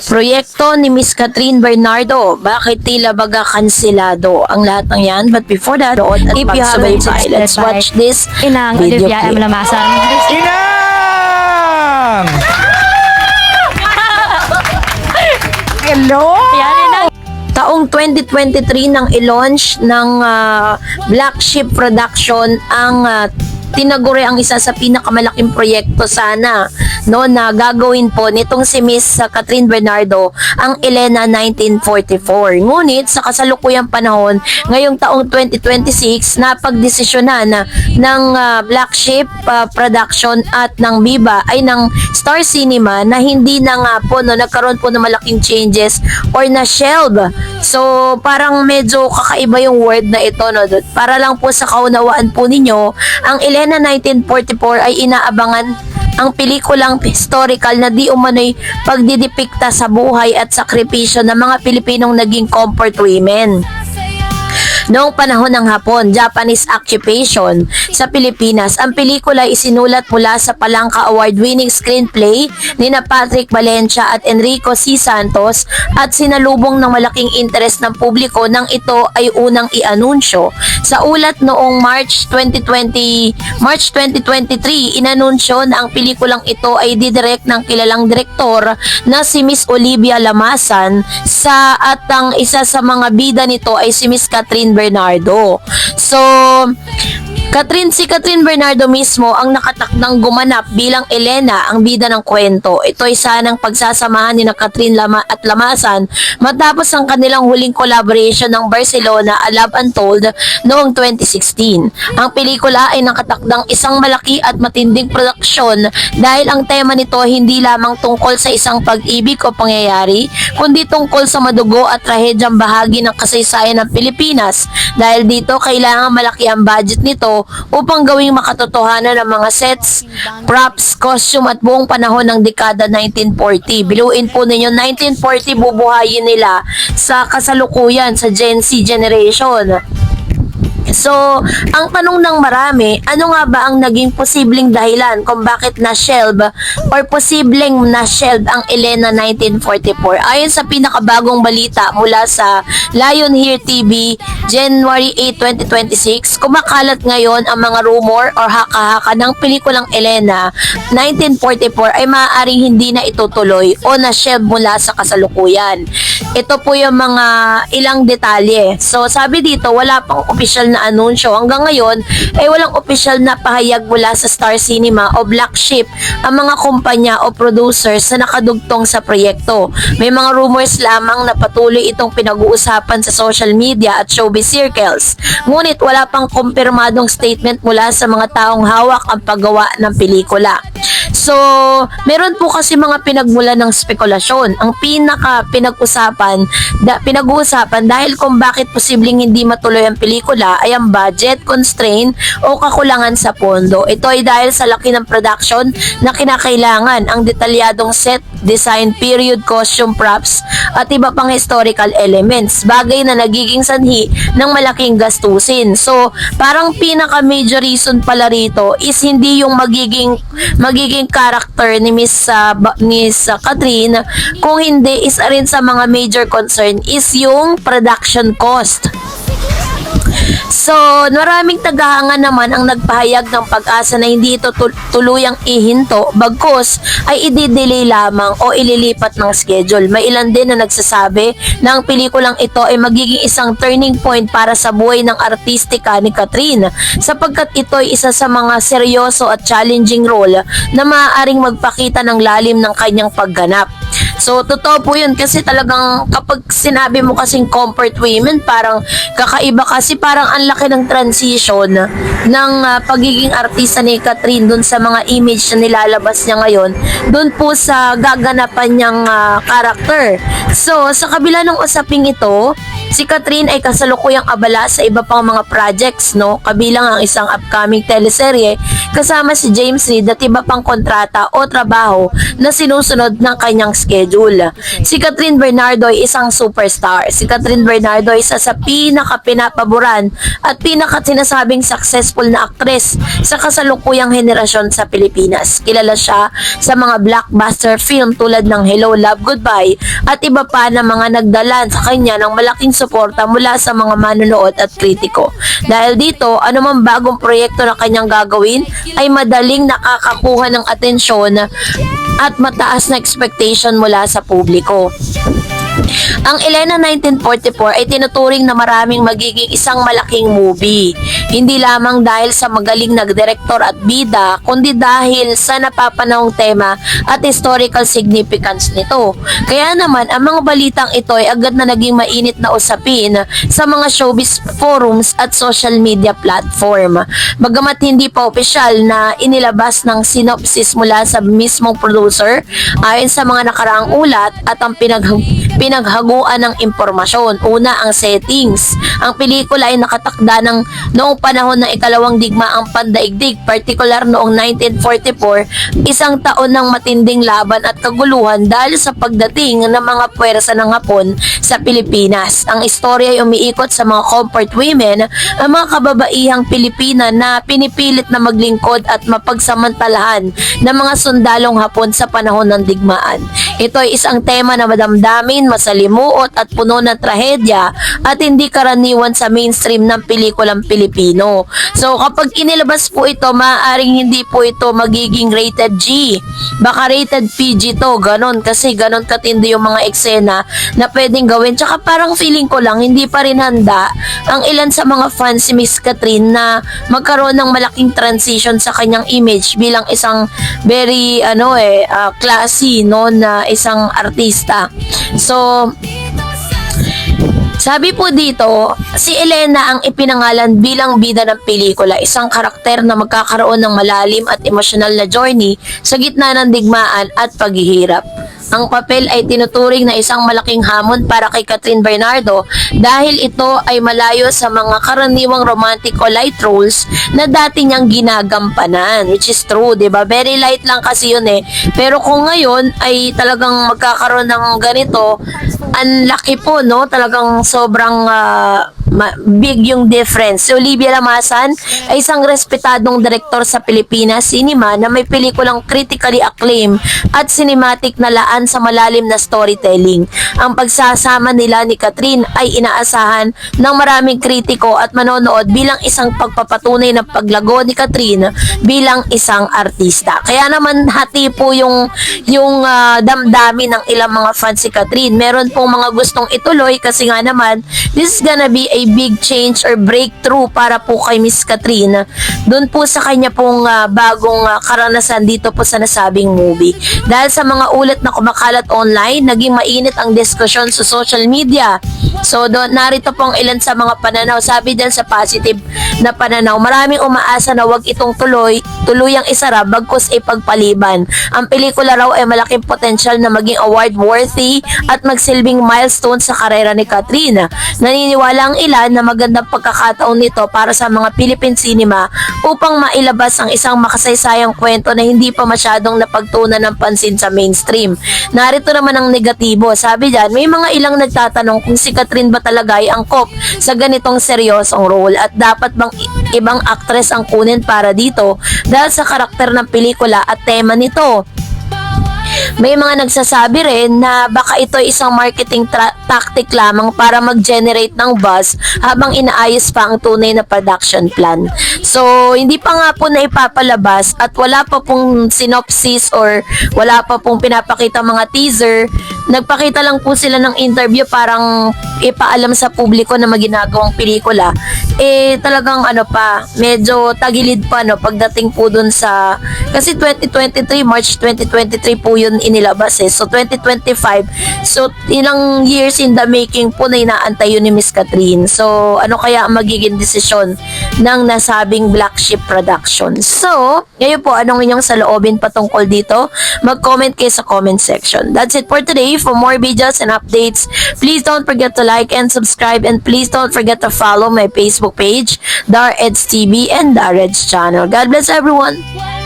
Proyekto ni Miss Catherine Bernardo, bakit tila baga kansilado? Ang lahat ng yan, but before that, if you have a time, let's watch this Inang video Olivia M. clip. Lamasan. Inang! Hello! Yan, Inang. Taong 2023 nang i-launch ng Black Sheep Production ang tinaguri ang isa sa pinakamalaking proyekto sana na gagawin po nitong si Miss Catherine Bernardo, ang Elena 1944. Ngunit sa kasalukuyang panahon, ngayong taong 2026, napagdesisyonan ng Black Sheep Production at ng Viva ay ng Star Cinema na hindi na nga po nagkaroon po ng malaking changes or na shelve. So parang medyo kakaiba yung word na ito, para lang po sa kaunawaan po ninyo, ang Elena 1944 ay inaabangan ang pelikulang historical na di umano'y pagdidipikta sa buhay at sakripisyo ng mga Pilipinong naging comfort women noong panahon ng Hapon, Japanese occupation sa Pilipinas. Ang pelikula ay isinulat mula sa Palangka Award-winning screenplay ni na Patrick Valencia at Enrico C. Santos at sinalubong ng malaking interes ng publiko nang ito ay unang i-anunsyo. Sa ulat noong March 2023, inanunsyo na ang pelikulang ito ay didirect ng kilalang direktor na si Miss Olivia Lamasan at ang isa sa mga bida nito ay si Miss Catherine Bernardo. So, si Catherine Bernardo mismo ang nakatakdang gumanap bilang Elena, ang bida ng kwento. Ito ay sanang pagsasamahan ni na Catherine at Lamasan matapos ang kanilang huling collaboration ng Barcelona, A Love Untold noong 2016. Ang pelikula ay nakatakdang isang malaki at matinding produksyon dahil ang tema nito hindi lamang tungkol sa isang pag-ibig o pangyayari, kundi tungkol sa madugo at trahedyang bahagi ng kasaysayan ng Pilipinas. Dahil dito, kailangan malaki ang budget nito upang gawing makatotohanan ng mga sets, props, costume at buong panahon ng dekada 1940. Biluin po ninyo, 1940 bubuhayin nila sa kasalukuyan sa Gen Z generation. So, ang tanong ng marami, ano nga ba ang naging posibleng dahilan kung bakit na-shelve or posibleng na-shelve ang Elena 1944? Ayon sa pinakabagong balita mula sa Lion Here TV, January 8, 2026, kumakalat ngayon ang mga rumor or haka-haka ng pelikulang Elena 1944 ay maaaring hindi na itutuloy o na-shelve mula sa kasalukuyan. Ito po yung mga ilang detalye. So, sabi dito, wala pang opisyal na anunsyo. Hanggang ngayon, ay walang opisyal na pahayag mula sa Star Cinema o Black Sheep ang mga kumpanya o producers na nakadugtong sa proyekto. May mga rumors lamang na patuloy itong pinag-uusapan sa social media at showbiz circles. Ngunit wala pang kumpirmadong statement mula sa mga taong hawak ang paggawa ng pelikula. So, meron po kasi mga pinagmula ng spekulasyon. Ang pinag-uusapan dahil kung bakit posibleng hindi matuloy ang pelikula ay ang budget constraint o kakulangan sa pondo. Ito ay dahil sa laki ng production na kinakailangan, ang detalyadong set, design, period, costume, props at iba pang historical elements. Bagay na nagiging sanhi ng malaking gastusin. So, parang pinaka-major reason pala rito is hindi yung magiging character ni Miss Catherine, kung hindi is rin sa mga major concern is yung production cost. So, maraming tagahanga naman ang nagpahayag ng pag-asa na hindi ito tuluyang ihinto, bagkus ay i-delay lamang o ililipat ng schedule. May ilan din na nagsasabi na ang pelikulang ito ay magiging isang turning point para sa buhay ng artistika ni Catherine, sapagkat ito ay isa sa mga seryoso at challenging role na maaaring magpakita ng lalim ng kanyang pagganap. So, totoo po yun kasi talagang kapag sinabi mo kasing comfort women, parang kakaiba kasi parang ang laki ng transition ng pagiging artista ni Catherine dun sa mga image na nilalabas niya ngayon, dun po sa gaganapan niyang karakter. So, sa kabila ng usaping ito, Si Catherine ay kasalukuyang abala sa iba pang mga projects, no? Kabilang ang isang upcoming teleserye kasama si James Reid at iba pang kontrata o trabaho na sinusunod ng kanyang schedule. Si Catherine Bernardo ay isang superstar. Si Catherine Bernardo ay isa sa pinaka-pinapaboran at pinaka-sinasabing successful na aktres sa kasalukuyang henerasyon sa Pilipinas. Kilala siya sa mga blockbuster film tulad ng Hello, Love, Goodbye at iba pa na mga nagdala sa kanya ng malaking suporta mula sa mga manonood at kritiko. Dahil dito, anumang bagong proyekto na kanyang gagawin ay madaling nakakakuha ng atensyon at mataas na expectation mula sa publiko. Ang Elena 1944 ay tinuturing na maraming magiging isang malaking movie. Hindi lamang dahil sa magaling na direktor at bida, kundi dahil sa napapanahong tema at historical significance nito. Kaya naman, ang mga balitang ito ay agad na naging mainit na usapin sa mga showbiz forums at social media platform. Bagamat hindi pa opisyal na inilabas ng synopsis mula sa mismong producer, ayon sa mga nakaraang ulat at ang pinaghaguan ng impormasyon. Una, ang settings. Ang pelikula ay nakatakda ng noong panahon ng ikalawang digmaang pandaigdig, partikular noong 1944, isang taon ng matinding laban at kaguluhan dahil sa pagdating ng mga puwersa ng Hapon sa Pilipinas. Ang istorya ay umiikot sa mga comfort women, ang mga kababaihang Pilipina na pinipilit na maglingkod at mapagsamantalahan ng mga sundalong Hapon sa panahon ng digmaan. Ito ay isang tema na madamdamin, masalimuot at puno ng trahedya at hindi karaniwan sa mainstream ng pelikulang Pilipino. So kapag inilabas po ito, maaaring hindi po ito magiging rated G. Baka rated PG to, ganon. Kasi ganon katindi yung mga eksena na pwedeng gawin. Tsaka parang feeling ko lang, hindi pa rin handa ang ilan sa mga fans si Miss Catherine na magkaroon ng malaking transition sa kanyang image bilang isang very classy, no, na isang artista. So sabi po dito, si Elena ang ipinangalan bilang bida ng pelikula, isang karakter na magkakaroon ng malalim at emosyonal na journey sa gitna ng digmaan at paghihirap. Ang papel ay tinuturing na isang malaking hamon para kay Catherine Bernardo dahil ito ay malayo sa mga karaniwang romantic o light roles na dati niyang ginagampanan, which is true, diba? Very light lang kasi yun eh. Pero kung ngayon ay talagang magkakaroon ng ganito, ang laki po, no? Talagang sobrang big yung difference. Si Olivia Lamasan ay isang respetadong direktor sa Pilipinas Cinema na may pelikulang critically acclaimed at cinematic na laan sa malalim na storytelling. Ang pagsasama nila ni Catherine ay inaasahan ng maraming kritiko at manonood bilang isang pagpapatunay ng paglago ni Catherine bilang isang artista. Kaya naman hati po yung damdamin ng ilang mga fans si Catherine. Meron pong mga gustong ituloy kasi nga naman this is gonna be a big change or breakthrough para po kay Miss Catherine doon po sa kanya pong bagong karanasan dito po sa nasabing movie. Dahil sa mga ulat na kumakalat online, naging mainit ang diskusyon sa social media. So doon, narito pong ilan sa mga pananaw. Sabi din sa positive na pananaw, maraming umaasa na wag itong tuluyang isara bagkus ipagpaliban. Ang pelikula raw ay malaking potensyal na maging award-worthy at magsilbing milestone sa karera ni Catherine. Naniniwala ang ilan na magandang pagkakataon nito para sa mga Philippine cinema upang mailabas ang isang makasaysayang kwento na hindi pa masyadong napagtuunan ng pansin sa mainstream. Narito naman ang negatibo. Sabi dyan, may mga ilang nagtatanong kung si Catherine ba talaga ay angkop sa ganitong seryosong role at dapat bang ibang actress ang kunin para dito dahil sa karakter ng pelikula at tema nito. May mga nagsasabi rin na baka ito ay isang marketing tactic lamang para mag-generate ng buzz habang inaayos pa ang tunay na production plan. So, hindi pa nga po na ipapalabas at wala pa pong synopsis or wala pa pong pinapakita mga teaser. Nagpakita lang po sila ng interview parang ipaalam sa publiko na maginagawang pelikula. Talagang medyo tagilid pa pagdating po dun sa, kasi 2023, March 2023 po yun inilabas So 2025, so ilang years in the making po na inaantay yun ni Miss Catherine. So ano kaya ang magiging desisyon ng nasabing Black Sheep Productions? So ngayon po, anong inyong saloobin patungkol dito? Mag-comment kayo sa comment section. That's it for today. TV for more videos and updates. Please don't forget to like and subscribe, and please don't forget to follow my Facebook page, Dar Eds TV and Dar Eds channel. God bless everyone.